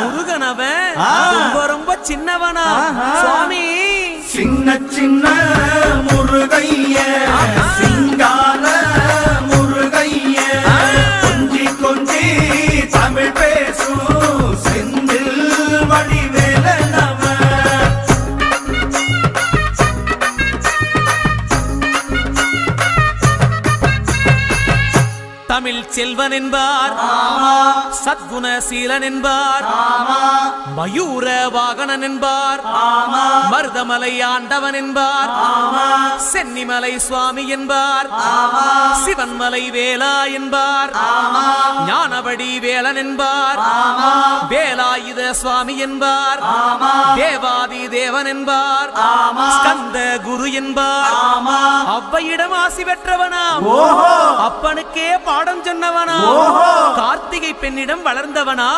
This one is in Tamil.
முருகனவன் ரொம்ப ரொம்ப சின்னவனா சுவாமி சின்ன சின்ன முருகைய சிங்கார முருகைய கொஞ்சி கொஞ்சி தமிழ் பேசும் செந்தில் வடிவேலனவன் தமிழ் செல்வன் என்பார் சத்குணசீலன் என்பார் மயூர வாகனன் என்பார் மருதமலை ஆண்டவன் என்பார் சென்னிமலை சுவாமி என்பார் சிவன்மலை வேலா என்பார் ஞானபடி வேலன் என்பார் வேலாயுத சுவாமி என்பார் தேவாதி தேவன் என்பார் ஸ்கந்த குரு என்பார் அவ்வையிடம் ஆசி பெற்றவனாம் அப்பனுக்கே பாடம் சொன்னவனா கார்த்திகை பெண்ணிடம் வளர்ந்தவனா